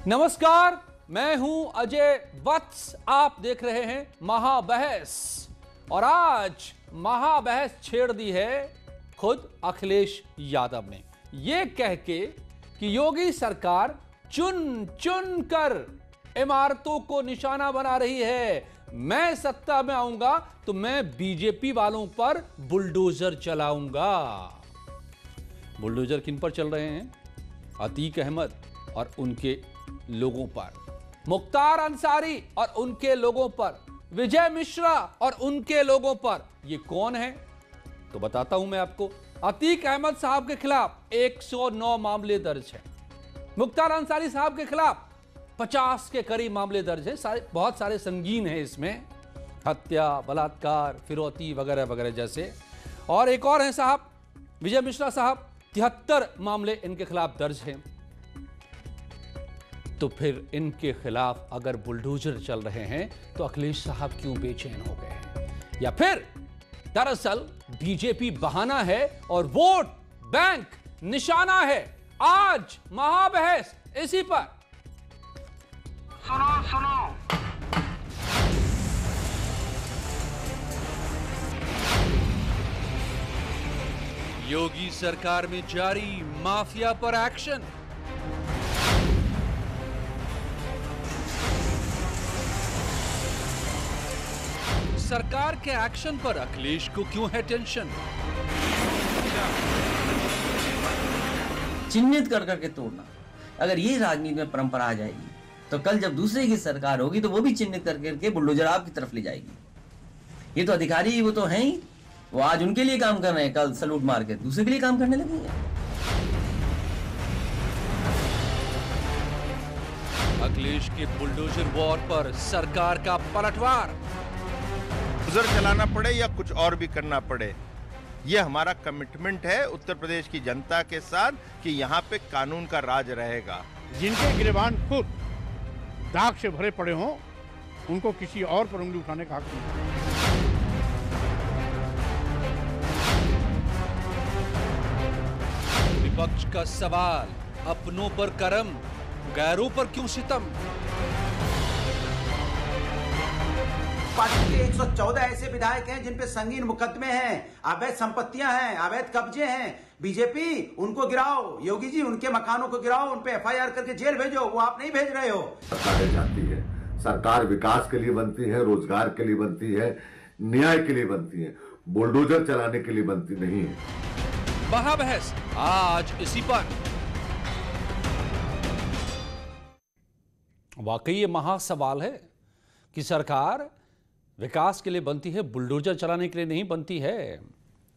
नमस्कार, मैं हूं अजय वत्स। आप देख रहे हैं महाबहस और आज महाबहस छेड़ दी है खुद अखिलेश यादव ने, यह कह के कि योगी सरकार चुन चुन कर इमारतों को निशाना बना रही है। मैं सत्ता में आऊंगा तो मैं बीजेपी वालों पर बुलडोजर चलाऊंगा। बुलडोजर किन पर चल रहे हैं? अतीक अहमद और उनके लोगों पर, मुख्तार अंसारी और उनके लोगों पर, विजय मिश्रा और उनके लोगों पर। ये कौन है तो बताता हूं मैं आपको। अतीक अहमद साहब के खिलाफ 109 मामले दर्ज हैं। मुख्तार अंसारी साहब के खिलाफ 50 के करीब मामले दर्ज हैं। बहुत सारे संगीन हैं इसमें, हत्या, बलात्कार, फिरौती वगैरह वगैरह जैसे। और एक और हैं साहब विजय मिश्रा साहब, 73 मामले इनके खिलाफ दर्ज हैं। तो फिर इनके खिलाफ अगर बुलडोजर चल रहे हैं तो अखिलेश साहब क्यों बेचैन हो गए हैं? या फिर दरअसल बीजेपी बहाना है और वोट बैंक निशाना है? आज महाबहस इसी पर। सुनो योगी सरकार में जारी माफिया पर एक्शन। सरकार के एक्शन पर अखिलेश को क्यों है टेंशन? चिन्हित कर करके तोड़ना, अगर ये राजनीति में परंपरा आ जाएगी तो कल जब दूसरे की सरकार होगी तो वो भी चिन्हित कर करके बुलडोजर आपकी तरफ ले जाएगी। ये तो अधिकारी वो तो हैं ही, वो आज उनके लिए काम कर रहे हैं, कल सलूट मार के दूसरे के लिए काम करने लगेंगे। अखिलेश के बुलडोजर वॉर पर सरकार का पलटवार। गुजर चलाना पड़े या कुछ और भी करना पड़े, यह हमारा कमिटमेंट है उत्तर प्रदेश की जनता के साथ कि यहाँ पे कानून का राज रहेगा। जिनके गिरबान खुद दाग से भरे पड़े हों, उनको किसी और पर उंगली उठाने का हक नहीं। विपक्ष का सवाल, अपनों पर करम, गैरों पर क्यों सितम? पार्टी के 114 ऐसे विधायक हैं जिन पे संगीन मुकदमे हैं, अवैध संपत्तियां हैं, अवैध कब्जे हैं। बीजेपी उनको गिराओ, योगी जी उनके मकानों को गिराओ, उन पे एफआईआर करके जेल भेजो। वो आप नहीं भेज रहे हो। सरकारें जाती है, सरकार विकास के लिए बनती है, रोजगार के लिए बनती है, न्याय के लिए बनती है, बुलडोजर चलाने के लिए बनती नहीं है। महाबहस आज इसी पर। वाकई ये महा सवाल है कि सरकार विकास के लिए बनती है, बुलडोजर चलाने के लिए नहीं बनती है।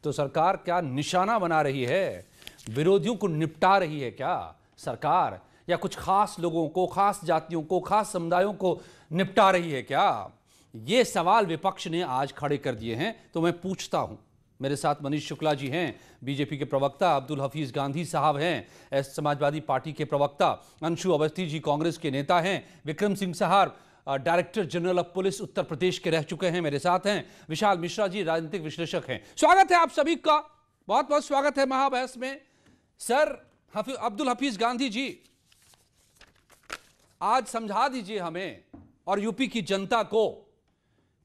तो सरकार क्या निशाना बना रही है? विरोधियों को निपटा रही है क्या सरकार? या कुछ खास लोगों को, खास जातियों को, खास समुदायों को निपटा रही है क्या? ये सवाल विपक्ष ने आज खड़े कर दिए हैं। तो मैं पूछता हूं, मेरे साथ मनीष शुक्ला जी हैं, बीजेपी के प्रवक्ता, अब्दुल हफीज गांधी साहब हैं, समाजवादी पार्टी के प्रवक्ता, अंशु अवस्थी जी कांग्रेस के नेता हैं, विक्रम सिंह साहब director general of police Uttar Pradesh के रह चुके हैं, मेरे साथ हैं, विशाल मिश्रा जी राजनीतिक विश्लेषक हैं। स्वागत है आप सभी का, बहुत बहुत स्वागत है महाबहस में। सर अब्दुल हफीज गांधी जी, आज समझा दीजिए हमें और यूपी की जनता को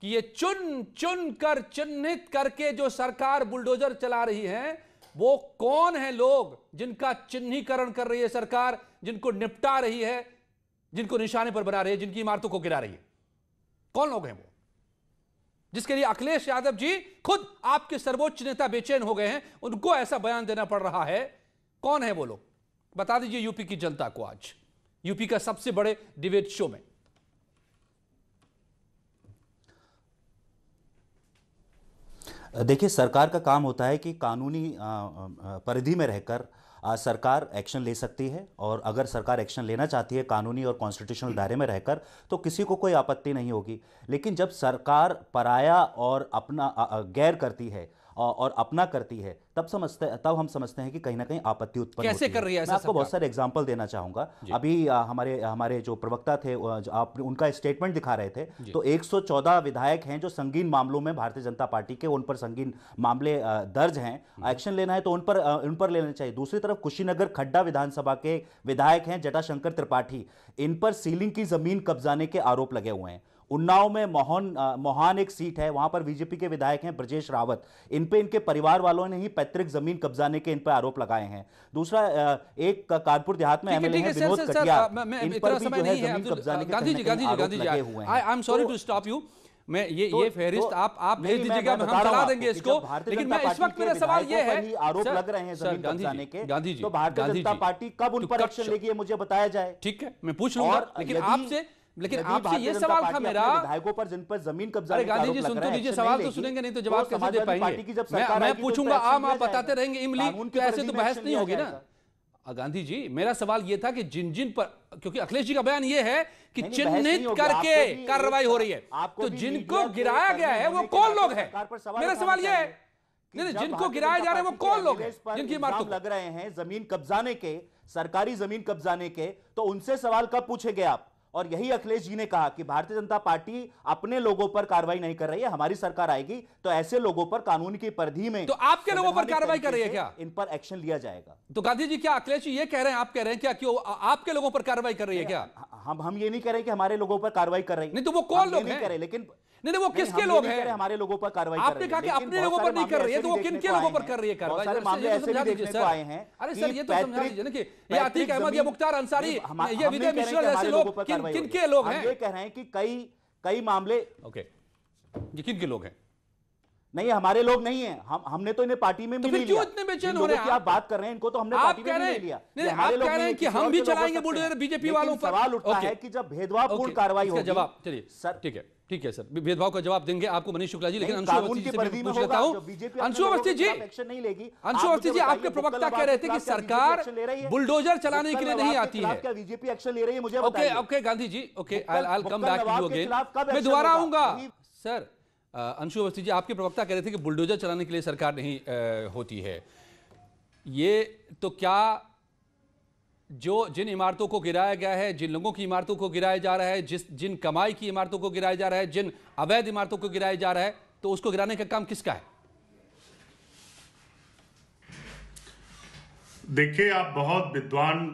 कि ये चुन चुन कर चिन्हित करके जो सरकार बुलडोजर चला रही है, वो कौन है लोग जिनका चिन्हीकरण कर रही है सरकार, जिनको निपटा रही है, जिनको निशाने पर बना रही है, जिनकी इमारतों को गिरा रही है? कौन लोग हैं वो जिसके लिए अखिलेश यादव जी खुद आपके सर्वोच्च नेता बेचैन हो गए हैं, उनको ऐसा बयान देना पड़ रहा है? कौन है वो लोग? बता दीजिए यूपी की जनता को, आज यूपी का सबसे बड़े डिबेट शो में। देखिए, सरकार का काम होता है कि कानूनी परिधि में रहकर सरकार एक्शन ले सकती है, और अगर सरकार एक्शन लेना चाहती है कानूनी और कॉन्स्टिट्यूशनल दायरे में रहकर, तो किसी को कोई आपत्ति नहीं होगी। लेकिन जब सरकार पराया और अपना गैर करती है और अपना करती है, तब हम समझते हैं कि कहीं ना कहीं आपत्ति उत्पन्न कैसे होती कर रही है ऐसा मैं आपको बहुत सरकार? सारे एग्जांपल देना चाहूंगा। अभी हमारे जो प्रवक्ता थे, आप उनका स्टेटमेंट दिखा रहे थे, तो 114 विधायक हैं जो संगीन मामलों में भारतीय जनता पार्टी के, उन पर संगीन मामले दर्ज हैं, एक्शन लेना है तो उन पर लेना चाहिए। दूसरी तरफ कुशीनगर खड्डा विधानसभा के विधायक हैं जटाशंकर त्रिपाठी, इन पर सीलिंग की जमीन कब्जाने के आरोप लगे हुए हैं। उन्नाव में मोहान एक सीट है, वहां पर बीजेपी के विधायक हैं ब्रजेश रावत, इन पे इनके परिवार वालों ने ही पैतृक जमीन कब्जाने के इन पर आरोप लगाए हैं। दूसरा एक कानपुर देहात में एमएलए हैं विनोद कटियार, इन पर भी जो है जमीन कब्जाने के आरोप लगे हुए हैं। I am sorry to stop you, मैं ये फहरिस्त आप भेज दीजिएगा, हम चला देंगे इसको, लेकिन मैं इस वक्त मेरा सवाल ये है, आरोप लग रहे हैं जमीन कब्जाने के, गांधी जी, तो भारतीय जनता पार्टी कब उन पर एक्शन लेगी मुझे बताया जाए। ठीक है, मैं पूछ लूंगा, लेकिन आपसे ये सवाल था मेरा, विधायकों पर जिन पर जमीन कब्जा। अरे गांधी जी सुन तो लीजिए, सवाल तो सुनेंगे नहीं तो जवाब कैसे दे पाएंगे? मैं पूछूंगा, आप बताते रहेंगे इमली, तो ऐसे तो बहस नहीं होगी ना। गांधी जी, मेरा सवाल यह था कि जिन पर, क्योंकि अखिलेश जी का बयान यह है कि चिन्हित करके कार्रवाई हो रही है, तो जिनको गिराया गया है वो कौन लोग हैं? मेरा सवाल यह है, नहीं, जिनको गिराया जा रहा है वो कौन लोग हैं जिनकी इमारतों लग रहे हैं जमीन कब्जाने के, सरकारी जमीन कब्जाने के, तो उनसे सवाल कब पूछेंगे आप? और यही अखिलेश जी ने कहा कि भारतीय जनता पार्टी अपने लोगों पर कार्रवाई नहीं कर रही है, हमारी सरकार आएगी तो ऐसे लोगों पर कानून की परिधि में, तो आपके लोगों पर कार्रवाई कर रही है क्या? इन पर एक्शन लिया जाएगा। तो गांधी जी, क्या अखिलेश जी ये कह रहे हैं, आप कह रहे हैं क्या कि आपके लोगों पर कार्रवाई कर रही है क्या? हम ये नहीं कह रहे कि हमारे लोगों पर कार्रवाई कर रही है, नहीं तो वो कौन लोग हैं? लेकिन नहीं, वो किसके लोग हैं? हमारे लोगों पर कार्रवाई कर रही है। आपने कहा कि अपने लोगों पर नहीं कर रही है, तो वो किन के लोगों पर कर रही है कार्रवाई? समझा दीजिए सर। अरे सर, ये तो समझा दीजिए ना कि ये आतिक अहमद, ये मुख्तार अंसारी, ये विजय मिश्रा जैसे लोग किन के लोग हैं? ये कह रहे हैं कि कई मामले, ओके, ये किन के लोग हैं? नहीं, हमारे लोग नहीं है, हमने तो इन्हें पार्टी में भी नहीं लिया। क्यों इतने बेचैन हो रहे हैं? आप बात कर रहे हैं, इनको तो हमने पार्टी में नहीं लिया। आप कह रहे हैं कि हम भी चलाएंगे बुलडोजर बीजेपी वालों पर। सवाल उठता है कि जब भेदभावपूर्ण कार्रवाई होगी, जवाब चलिए सर, ठीक है सर, भेदभाव का जवाब देंगे आपको मनीष शुक्ला जी, लेकिन अंशु अवस्थी जी से पूछ लेता हूं। अंशु अवस्थी जी, अंशु अवस्थी जी, आपके प्रवक्ता कह रहे थे कि सरकार बुलडोजर चलाने के लिए नहीं आती है। क्या बीजेपी एक्शन ले रही है? मुझे बताइए। Okay Gandhi ji, okay, I will come back to you again, मैं दोबारा आऊंगा। सर, अंशु अवस्थी जी, आपके प्रवक्ता कह रहे थे कि बुलडोजर चलाने के लिए सरकार नहीं होती है। ये तो क्या जिन इमारतों को गिराया गया है, जिन लोगों की इमारतों को गिराया जा रहा है, जिन कमाई की इमारतों को गिराया जा रहा है, जिन अवैध इमारतों को गिराया जा रहा है, तो उसको गिराने का काम किसका है? देखिए, आप बहुत विद्वान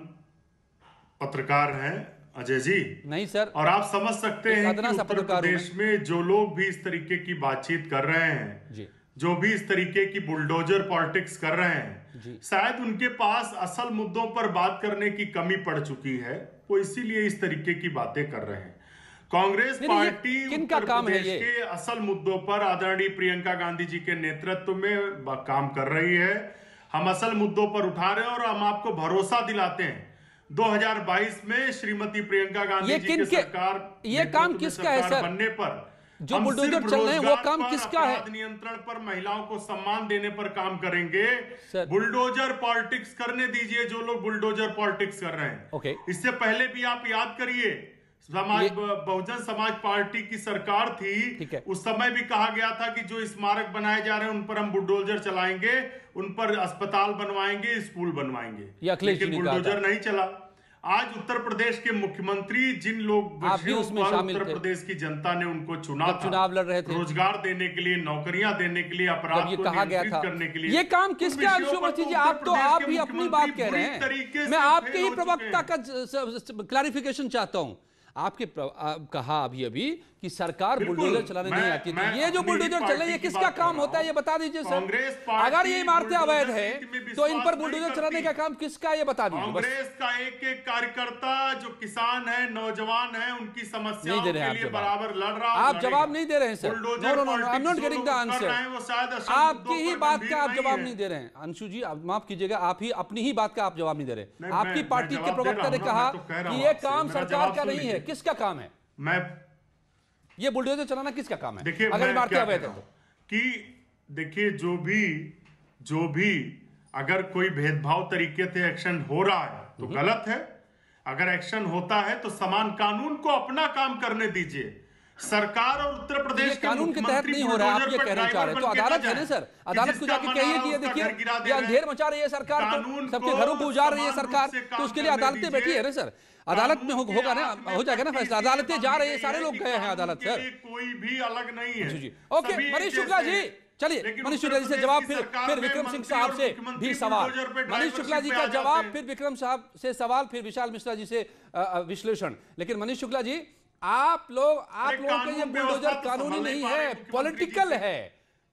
पत्रकार हैं अजय जी। नहीं सर, और आप समझ सकते हैं कि उत्तर प्रदेश में जो लोग भी इस तरीके की बातचीत कर रहे हैं जी, जो भी इस तरीके की बुलडोजर पॉलिटिक्स कर रहे हैं, शायद उनके पास असल मुद्दों पर बात करने की कमी पड़ चुकी है, वो इसीलिए इस तरीके की बातें कर रहे हैं। कांग्रेस पार्टी उत्तर प्रदेश के असल मुद्दों पर आदरणीय प्रियंका गांधी जी के नेतृत्व में काम कर रही है। हम असल मुद्दों पर उठा रहे हैं और हम आपको भरोसा दिलाते हैं 2022 में श्रीमती प्रियंका गांधी जी की सरकार, ये काम किसका है सर? बनने पर जो बुलडोजर चल रहे हैं वो काम किसका है? नियंत्रण पर, महिलाओं को सम्मान देने पर काम करेंगे। बुलडोजर पॉलिटिक्स करने दीजिए जो लोग बुलडोजर पॉलिटिक्स कर रहे हैं। ओके, इससे पहले भी आप याद करिए, बहुजन समाज पार्टी की सरकार थी, उस समय भी कहा गया था कि जो स्मारक बनाए जा रहे हैं उन पर हम बुलडोजर चलाएंगे, उन पर अस्पताल बनवाएंगे, स्कूल बनवाएंगे, लेकिन बुलडोजर नहीं चला। आज उत्तर प्रदेश के मुख्यमंत्री, जिन लोग उत्तर प्रदेश की जनता ने उनको चुना था, चुनाव लड़ रहे थे रोजगार देने के लिए, नौकरियां देने के लिए, अपराध को नियंत्रित करने के लिए, ये काम किसका? अंशु अवस्थी जी, आप भी अपनी बात कह रहे हैं, मैं आपके ही प्रवक्ता का क्लैरिफिकेशन चाहता हूं। आपके कहा अभी कि सरकार बुलडोजर चलाने नहीं आती, तो ये जो बुलडोजर चल रही है किसका काम होता है, ये बता दीजिए सर। अगर ये इमारतें अवैध है तो इन पर बुलडोजर चलाने का काम किसका है, ये बता दीजिए। कांग्रेस का एक एक कार्यकर्ता जो किसान है, नौजवान है, उनकी समस्याओं के लिए बराबर लड़ रहा है। आप जवाब नहीं दे रहे हैं sir. No, I am not getting the answer. आपकी ही बात का आप जवाब नहीं दे रहे हैं। अंशु जी, माफ कीजिएगा, आप ही अपनी ही बात का आप जवाब नहीं दे रहे। आपकी पार्टी के प्रवक्ता ने कहा कि ये काम सरकार का नहीं है, किसका काम है? ये बुलडोजर चलाना किसका काम है? देखिए, अगर इमारतें अवैध है तो कि देखिए, जो भी अगर कोई भेदभाव तरीके से एक्शन हो रहा है तो गलत है। अगर एक्शन होता है तो समान कानून को अपना काम करने दीजिए। सरकार और उत्तर प्रदेश ये कानून के तहत नहीं हो रहा है, आप ये कहना चाह रहे हैं। तो अदालत है ना सर, अदालत को जाके कहिए कि ये देखिए ये अंधेर मचा रही है सरकार, तो सबके घरों को उजाड़ रही है सरकार, तो उसके लिए अदालतें बैठी है ना सर, अदालत में होगा ना, हो जाएगा ना फैसला। अदालतें जा रही है, सारे लोग गए हैं अदालत सर, कोई भी अलग नहीं है। जी ओके मनीष शुक्ला जी, चलिए मनीष शुक्ला जी से जवाब, फिर विक्रम सिंह साहब से भी सवाल। मनीष शुक्ला जी का जवाब, फिर विक्रम साहब से सवाल, फिर विशाल मिश्रा जी से विश्लेषण। लेकिन मनीष शुक्ला जी, आप लोगों का ये बुलडोजर कानूनी नहीं है, पॉलिटिकल है।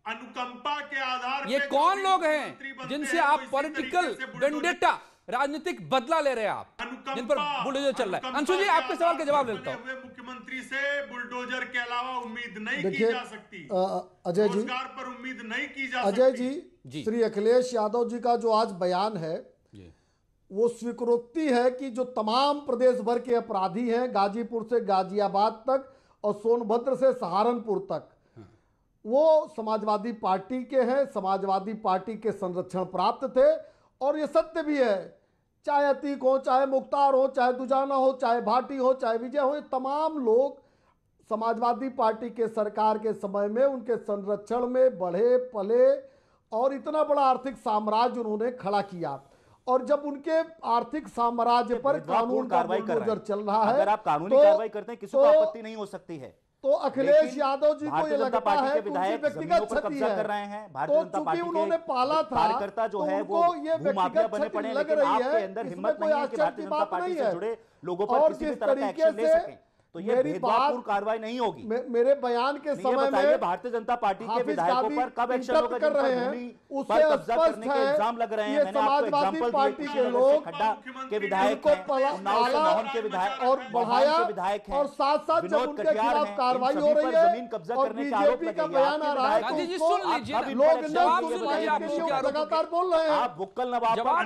अनुकंपा के आधार ये कौन लोग हैं जिनसे आप पॉलिटिकल वेंडेटा, राजनीतिक बदला ले रहे हैं आप, जिन पर बुलडोजर चल रहा है? अंशु जी, आपके सवाल का जवाब लेता हूं। मुख्यमंत्री से बुलडोजर के अलावा उम्मीद नहीं की जा सकती। अजय जी, रोजगार पर उम्मीद नहीं की जा सकती। अजय जी, श्री अखिलेश यादव जी का जो आज बयान है वो स्वीकृति है कि जो तमाम प्रदेश भर के अपराधी हैं, गाजीपुर से गाजियाबाद तक और सोनभद्र से सहारनपुर तक, वो समाजवादी पार्टी के हैं, समाजवादी पार्टी के संरक्षण प्राप्त थे। और ये सत्य भी है, चाहे अतीक हो, चाहे मुख्तार हो, चाहे दुजाना हो, चाहे भाटी हो, चाहे विजय हो, ये तमाम लोग समाजवादी पार्टी के सरकार के समय में उनके संरक्षण में बढ़े पले और इतना बड़ा आर्थिक साम्राज्य उन्होंने खड़ा किया। और जब उनके आर्थिक साम्राज्य पर कानून का बुलडोजर चल रहा है, अगर आप कानूनी कार्रवाई करते हैं, किसी को आपत्ति नहीं हो सकती है। तो अखिलेश यादव जी को ये लगता है कि उनकी व्यक्तिगत क्षति है, कर रहे हैं। तो चूंकि उन्होंने पाला था, कार्यकर्ता जो है वो ये व्यक्तिगत क्षति लग रही है, इसमें कोई आश्चर्य की बात नहीं है। जुड़े लोगों पर किसी भी तरह का एक्शन ले सकें, तो ये भेदभावपूर्ण कार्रवाई नहीं होगी। मेरे बयान के समय में भारतीय जनता पार्टी के विधायकों पर कब एक्शन होगा कर रहे हैं, उससे स्पष्ट है इल्जाम लग रहे हैं। समाजवादी पार्टी के लोग खड्डा के विधायक को पाला के विधायक और बढ़ाया, विधायक और साथ साथ जब उनके खिलाफ कार्रवाई हो रही है जमीन कब्जा और करने के आरोप बीजेपी का बयान आ रहा है, लोग लगातार बोल रहे हैं। आप बुक्कल नवाब जवाब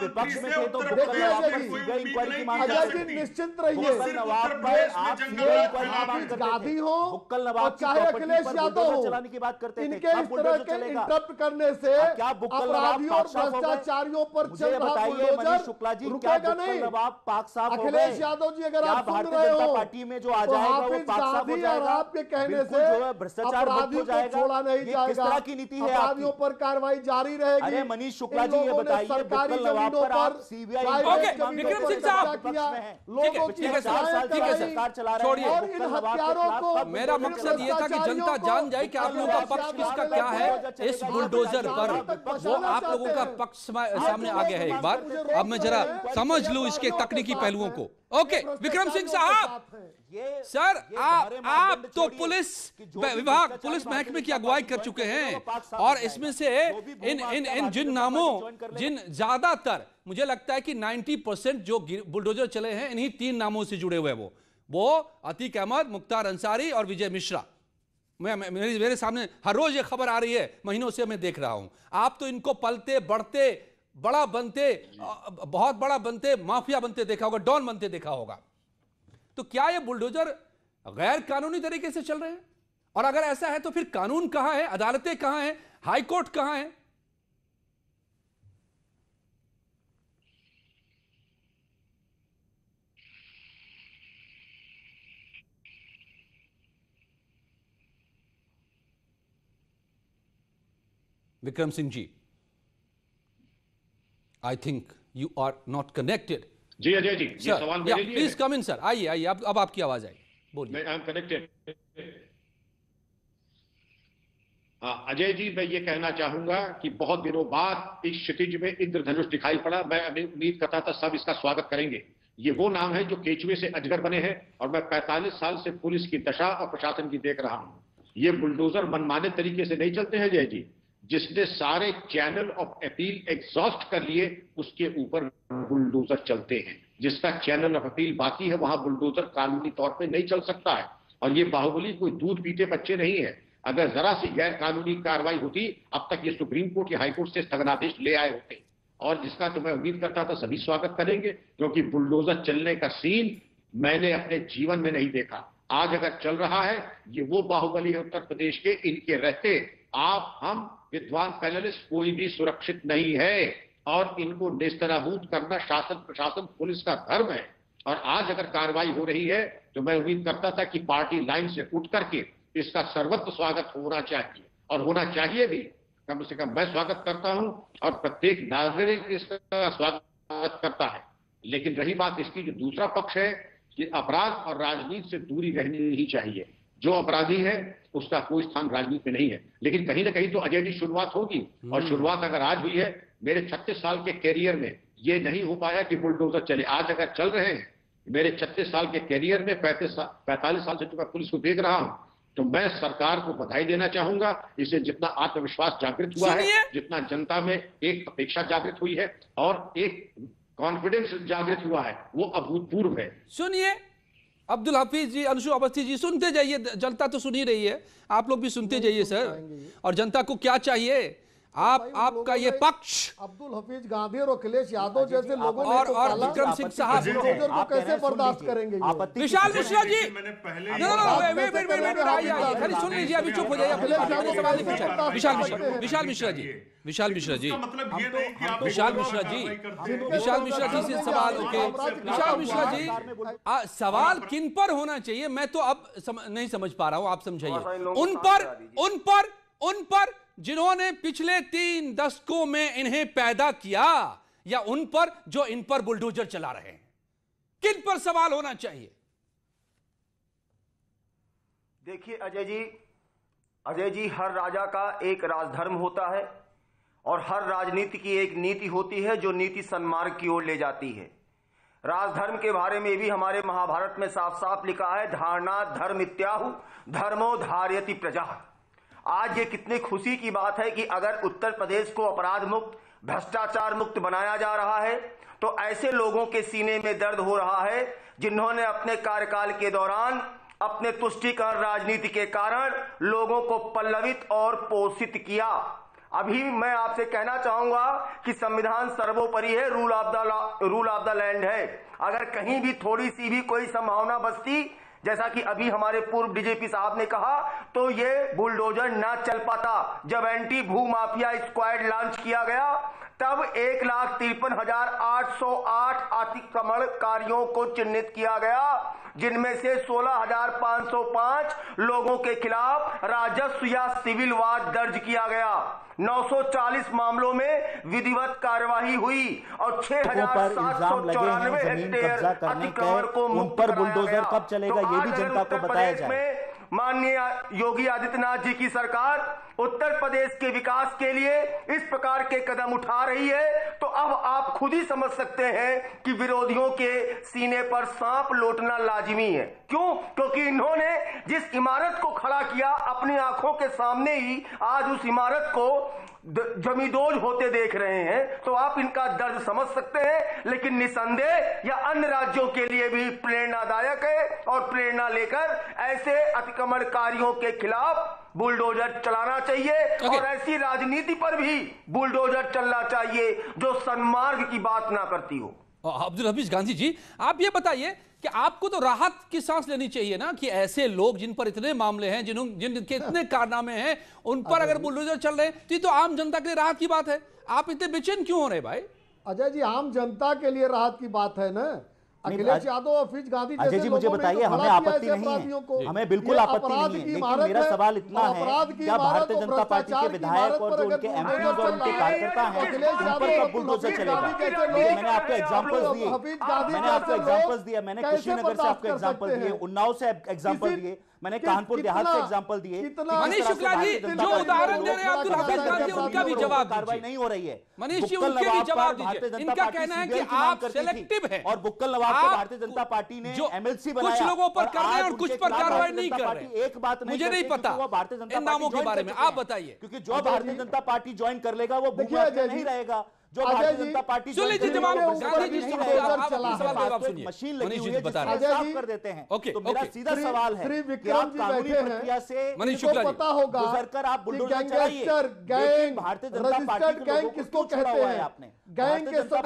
विपक्ष में थे तो निश्चिंत रहिए, गांधी हो और चाहे अखिलेश यादव हो, इनके इस तरह के इंटरप्ट करने से अपराधियों और भ्रष्टाचारियों पर चल रहा बुलडोजर रुकेगा नहीं। अखिलेश यादव जी, अगर आप सुन रहे हो पार्टी में जो आ तो हाफिज गांधी और आपके कहने से अपराधियों को छोड़ा नहीं जाएगा, अपराधियों पर कार्रवाई जारी रहेगी। मनीष शुक्ला जी, ये बताइए सरकारी जमीनों पर विक्रम सिंह साहब, लोगों की सरकार चला रही है, और इन हत्यारों को, मेरा मकसद ये था कि जनता जान जाए कि आप लोगों का पक्ष किसका क्या है इस बुलडोजर पर। वो आप लोगों का पक्ष सामने आ गया है एक बार। अब मैं जरा समझ लूं इसके तकनीकी पहलुओं को। ओके विक्रम सिंह साहब, सर आप तो पुलिस विभाग, पुलिस महकमे की अगुवाई कर चुके हैं, और इसमें से इन जिन नामों, जिन ज्यादातर मुझे लगता है कि 90% जो बुलडोजर चले हैं इन्हीं 3 नामों से जुड़े हुए हैं। वो अतीक अहमद, मुख्तार अंसारी और विजय मिश्रा। मेरे सामने हर रोज ये खबर आ रही है, महीनों से मैं देख रहा हूं। आप तो इनको पलते बढ़ते बड़ा बनते, बहुत बड़ा बनते, माफिया बनते देखा होगा, डॉन बनते देखा होगा। तो क्या ये बुलडोजर गैर कानूनी तरीके से चल रहे हैं? और अगर ऐसा है तो फिर कानून कहां है, अदालतें कहां हैं, हाई कोर्ट कहां है? Vikram Singh ji, I think you are not connected. जी अजय जी, ये सवाल मेरे लिए प्लीज कम इन सर, आइए आइए, अब आपकी आवाज आई, बोलिए। I am connected. Ajay ji, मैं ये कहना चाहूंगा कि बहुत दिनों बाद इस क्षितिज में इंद्रधनुष दिखाई पड़ा। मैं उम्मीद करता था सब इसका स्वागत करेंगे। ये वो नाम है जो केचुए से अजगर बने हैं, और मैं 45 साल से पुलिस की दशा और प्रशासन की देख रहा हूं। ये बुलडोजर मनमाने तरीके से नहीं चलते हैं अजय जी। जिसने सारे चैनल ऑफ अपील एग्जॉस्ट कर लिए, उसके ऊपर बुलडोजर चलते हैं। जिसका चैनल ऑफ अपील बाकी है, वहां बुलडोजर कानूनी तौर पे नहीं चल सकता है। और ये बाहुबली कोई दूध पीते बच्चे नहीं है। अगर जरा सी गैर कानूनी कार्रवाई होती, अब तक ये सुप्रीम कोर्ट या हाईकोर्ट से स्थगनादेश ले आए होते। और जिसका तो मैं उम्मीद करता था सभी स्वागत करेंगे, क्योंकि बुलडोजर चलने का सीन मैंने अपने जीवन में नहीं देखा। आज अगर चल रहा है, ये वो बाहुबली है उत्तर प्रदेश के। इनके रहते आप, हम विद्वान पैनलिस्ट कोई भी सुरक्षित नहीं है, और इनको नेस्तनाबूद करना शासन प्रशासन पुलिस का धर्म है। और आज अगर कार्रवाई हो रही है तो मैं उम्मीद करता था कि पार्टी लाइन से उठ करके इसका सर्वत्र स्वागत होना चाहिए, और होना चाहिए भी। कम से कम मैं स्वागत करता हूं और प्रत्येक नागरिक इसका स्वागत करता है। लेकिन रही बात इसकी, जो दूसरा पक्ष है कि अपराध और राजनीति से दूरी रहनी ही चाहिए। जो अपराधी है उसका कोई स्थान राजनीति में नहीं है। लेकिन कहीं ना कहीं तो अजय जी शुरुआत होगी, और शुरुआत अगर आज हुई है, मेरे 36 साल के कैरियर में ये नहीं हो पाया कि बुलडोजर चले। आज अगर चल रहे हैं, मेरे 36 साल के कैरियर में 45 साल से तो मैं पुलिस को देख रहा हूं, तो मैं सरकार को बधाई देना चाहूंगा। इससे जितना आत्मविश्वास जागृत हुआ है, जितना जनता में एक अपेक्षा जागृत हुई है और एक कॉन्फिडेंस जागृत हुआ है, वो अभूतपूर्व है। सुनिए अब्दुल हफीज जी, अंशु अवस्थी जी, सुनते जाइए, जनता तो सुन ही रही है, आप लोग भी सुनते जाइए सर। और जनता को क्या चाहिए, आपका ये पक्ष अब्दुल हफीज गांधी और अखिलेश यादव जैसे लोगों ने और विक्रम सिंह साहब को कैसे बर्दाश्त करेंगे? विशाल मिश्रा जी, खाली सुन लीजिए, अभी चुप हो जाइए, सवाल नहीं पूछा। विशाल मिश्रा जी, विशाल मिश्रा जी से सवाल, ओके विशाल मिश्रा जी, सवाल किन पर होना चाहिए मैं तो अब नहीं समझ पा रहा हूं, आप समझाइए। उन पर जिन्होंने पिछले 3 दशकों में इन्हें पैदा किया, या उन पर जो इन पर बुलडोजर चला रहे हैं, किन पर सवाल होना चाहिए? देखिए अजय जी, हर राजा का एक राजधर्म होता है और हर राजनीति की एक नीति होती है जो नीति सन्मार्ग की ओर ले जाती है। राजधर्म के बारे में भी हमारे महाभारत में साफ साफ लिखा है, धारणा धर्म इत्याहु धर्मो धारयति प्रजा। आज ये कितनी खुशी की बात है कि अगर उत्तर प्रदेश को अपराध मुक्त, भ्रष्टाचार मुक्त बनाया जा रहा है, तो ऐसे लोगों के सीने में दर्द हो रहा है जिन्होंने अपने कार्यकाल के दौरान अपने तुष्टीकरण राजनीति के कारण लोगों को पल्लवित और पोषित किया। अभी मैं आपसे कहना चाहूंगा कि संविधान सर्वोपरि है, रूल ऑफ द लैंड है। अगर कहीं भी थोड़ी सी भी कोई संभावना बचती, जैसा कि अभी हमारे पूर्व डीजीपी साहब ने कहा, तो ये बुलडोजर ना चल पाता। जब एंटी भू माफिया स्क्वाड लॉन्च किया गया, तब 1,53,808 अतिक्रमणकारियों को चिन्हित किया गया, जिनमें से 16,505 लोगों के खिलाफ राजस्व या सिविल वाद दर्ज किया गया। 940 मामलों में विधिवत कार्यवाही हुई और 6,794 हेक्टेयर अतिक्रमण को मुक्त कराया गया। कब चलेगा ये भी जनता को बताया जाए। माननीय योगी आदित्यनाथ जी की सरकार उत्तर प्रदेश के विकास के लिए इस प्रकार के कदम उठा रही है, तो अब आप खुद ही समझ सकते हैं कि विरोधियों के सीने पर सांप लौटना लाजिमी है। क्यों? क्योंकि इन्होंने जिस इमारत को खड़ा किया, अपनी आंखों के सामने ही आज उस इमारत को जमींदोज होते देख रहे हैं, तो आप इनका दर्द समझ सकते हैं। लेकिन निसंदेह या अन्य राज्यों के लिए भी प्रेरणादायक है, और प्रेरणा लेकर ऐसे अतिक्रमणकारियों के खिलाफ बुलडोजर चलाना चाहिए और ऐसी राजनीति पर भी बुलडोजर चलना चाहिए जो सन्मार्ग की बात ना करती हो। अब्दुल हफीज गांधी जी, आप ये बताइए कि आपको तो राहत की सांस लेनी चाहिए ना, कि ऐसे लोग जिन पर इतने मामले हैं, जिनके इतने कारनामे हैं, उन पर अगर बुलडोजर चल रहे हैं, तो आम जनता के लिए राहत की बात है। आप इतने बेचैन क्यों हो रहे भाई? अजय जी, आम जनता के लिए राहत की बात है ना। अखिलेश यादव, हफीज गांधी अजय जी, मुझे बताइए, हमें आपत्ति नहीं है, हमें बिल्कुल आपत्ति नहीं है, लेकिन मेरा सवाल इतना है, क्या भारतीय जनता पार्टी के विधायक और जो उनके एमपी और उनके कार्यकर्ता हैं, उन पर कब बुलडोजर चलेगा? मैंने आपको एग्जांपल्स दिए, मैंने कुशीनगर से आपको एग्जांपल दिए, उन्नाव से एग्जांपल दिए, मैंने कानपुर देहात से एग्जांपल दिए। मनीष शुक्ला जी जो उदाहरण दे रहे हैं अब्दुल हफीज गांधी, उनका भी जवाब कार्रवाई नहीं हो रही है। मनीष जी, उनके भी जवाब दीजिए। इनका कहना है कि आप सेलेक्टिव हैं, और बुक्कल नवाब को भारतीय जनता पार्टी ने एमएलसी बनाया, कुछ लोगों पर कर रहे हैं और कुछ पर कार्रवाई नहीं कर रहे। एक बात मुझे नहीं पता भारतीय जनता नामों के बारे में, आप बताइए। क्योंकि जो भारतीय जनता पार्टी ज्वाइन कर लेगा वो नहीं रहेगा। जो भारतीय जनता पार्टी सुन लीजिए जवाब, गांधी जी मशीन लगी हुई है जिसे साफ कर देते हैं। तो मेरा सीधा सवाल है कि आप कानूनी प्रक्रिया से मनीष शुक्ला जी पता होगा गुजरकर आप बुलडोजर चलाइए, लेकिन भारतीय जनता पार्टी के लोगों को किसको कहते हैं? आपने गैंग के सब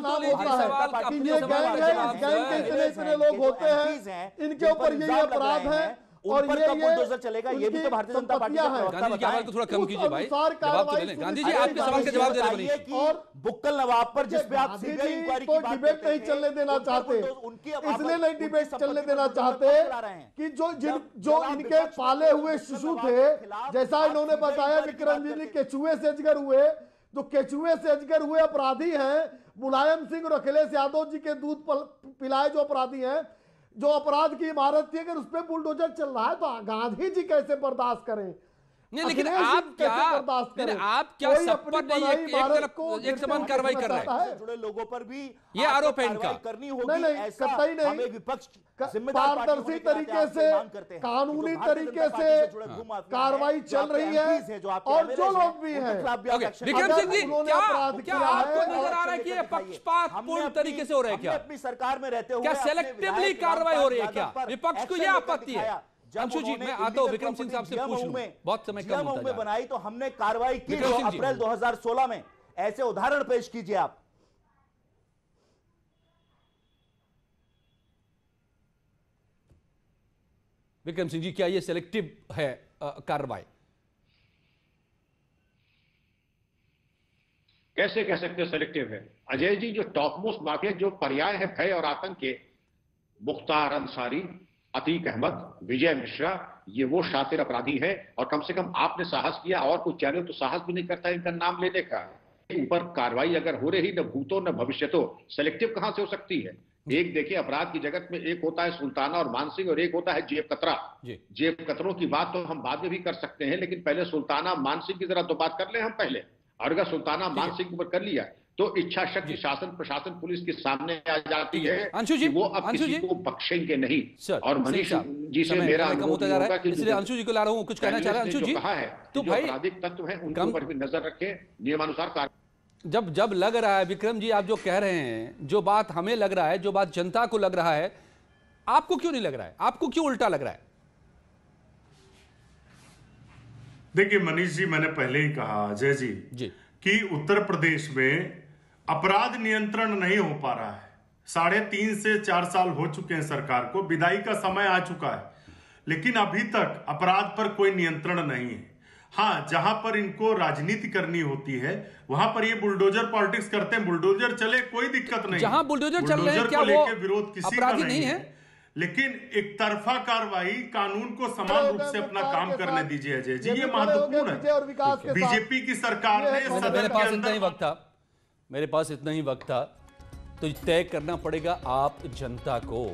नाम होता है, ये गैंग है, इस गैंग के इतने लोग होते हैं, इनके ऊपर ये अपराध है, और उन पर कब बुलडोजर चलेगा ये भी तो भारतीय जनता पार्टी का प्रवक्ता गांधी जी की आवाज को थोड़ा कम कीजिए भाई, जवाब तो ले लें। गांधी जी आपके सवाल का जवाब दे रहे हैं मनीष। और बुक्कल नवाब पर जिस पे आप सीबीआई इंक्वायरी की बात डिबेट नहीं चलने देना चाहते, इसलिए नहीं डिबेट चलने देना चाहते कि जो इनके पाले हुए शिशु थे, जैसा इन्होंने बताया विक्रम जी ने, केचुए से अजगर हुए, जो केचुए से अजगर हुए अपराधी हैं, मुलायम सिंह और अखिलेश यादव जी के दूध पिलाए जो अपराधी हैं, जो अपराध की इमारत थी, अगर उस पर बुलडोजर चल रहा है तो गांधी जी कैसे बर्दाश्त करें? नहीं, लेकिन आप क्या सब नहीं एक समान कार्रवाई कर रहे हैं? जुड़े लोगों पर भी ये आरोप है इनका करनी होगी। नहीं, कतई नहीं। हम एक विपक्ष पारदर्शी तरीके से, कानूनी तरीके से कार्रवाई चल रही है, और जो लोग भी हैं। विक्रम सिंह जी, क्या आपको नजर आ रहा है कि ये पक्षपातपूर्ण तरीके से हो रहा है? क्या अपनी सरकार में रहते हुए क्या सेलेक्टिवली कार्रवाई हो रही है? क्या विपक्ष को यह आपत्ति है? अंशु जी, मैं आता हूं विक्रम सिंह साहब से पूछ लूं, बहुत समय कम होता जा बनाई तो हमने कार्रवाई की जो अप्रैल 2016 में। ऐसे उदाहरण पेश कीजिए आप। विक्रम सिंह जी, क्या ये सेलेक्टिव है कार्रवाई? कैसे कह सकते हैं सेलेक्टिव है? अजय जी, जो टॉप मोस्ट माफिया, जो पर्याय है भय और आतंक के, मुख्तार अंसारी, अतीक अहमद, विजय मिश्रा, ये वो शातिर अपराधी है। और कम से कम आपने साहस किया, और कुछ चैनल तो साहस भी नहीं करता इनका नाम लेने का। ऊपर कार्रवाई अगर हो रही, न भूतो न भविष्य, तो सेलेक्टिव कहां से हो सकती है? एक देखिए, अपराध की जगत में एक होता है सुल्ताना और मानसिंह, और एक होता है जेब कतरा। जेब कतरों की बात तो हम बाद में भी कर सकते हैं, लेकिन पहले सुल्ताना मानसिंह की जरा तो बात कर ले हम पहले। और अगर सुल्ताना मानसिंह के ऊपर कर लिया तो इच्छा शक्ति शासन प्रशासन पुलिस के सामने आ जाती है। अंशु जी, वो अब किसी को बख्शेंगे नहीं। और मनीष जी से मेरा अनुरोध होगा कि इसलिए अंशु जी को ला रहा हूं, कुछ कहना चाह रहा है अंशु जी? कहा है तो भाई आपराधिक तत्व है उनके ऊपर भी नजर रखें, नियमानुसार कार्य। जब लग रहा है विक्रम जी, आप जो कह रहे हैं, जो बात हमें लग रहा है, जो बात जनता को लग रहा है, आपको क्यों नहीं लग रहा है? आपको क्यों उल्टा लग रहा है? देखिए मनीष जी, मैंने पहले ही कहा अजय जी कि उत्तर प्रदेश में अपराध नियंत्रण नहीं हो पा रहा है। 3.5 से 4 साल हो चुके हैं सरकार को, विदाई का समय आ चुका है, लेकिन अभी तक अपराध पर कोई नियंत्रण नहीं है। हाँ, जहां पर इनको राजनीति करनी होती है वहां पर ये बुलडोजर पॉलिटिक्स करते हैं। बुलडोजर चले, कोई दिक्कत नहीं। जहां बुलडोजर चल रहे हैं, क्या वो विरोध किसी का नहीं है, लेकिन एक तरफा कार्रवाई, कानून को समान रूप से अपना काम करने दीजिए अजय जी, ये महत्वपूर्ण है। बीजेपी की सरकार ने सदन के अंदर, मेरे पास इतना ही वक्त था, तो तय करना पड़ेगा आप जनता को।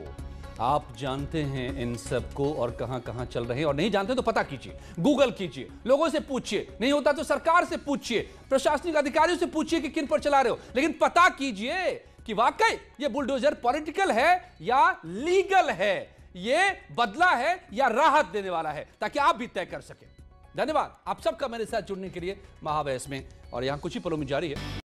आप जानते हैं इन सब को और कहां कहां चल रहे हैं, और नहीं जानते तो पता कीजिए, गूगल कीजिए, लोगों से पूछिए, नहीं होता तो सरकार से पूछिए, प्रशासनिक अधिकारियों से पूछिए कि किन पर चला रहे हो, लेकिन पता कीजिए कि वाकई ये बुलडोजर पॉलिटिकल है या लीगल है, ये बदला है या राहत देने वाला है, ताकि आप भी तय कर सकें। धन्यवाद आप सबका मेरे साथ जुड़ने के लिए महाबहस में, और यहां कुछ ही पलों में जारी है।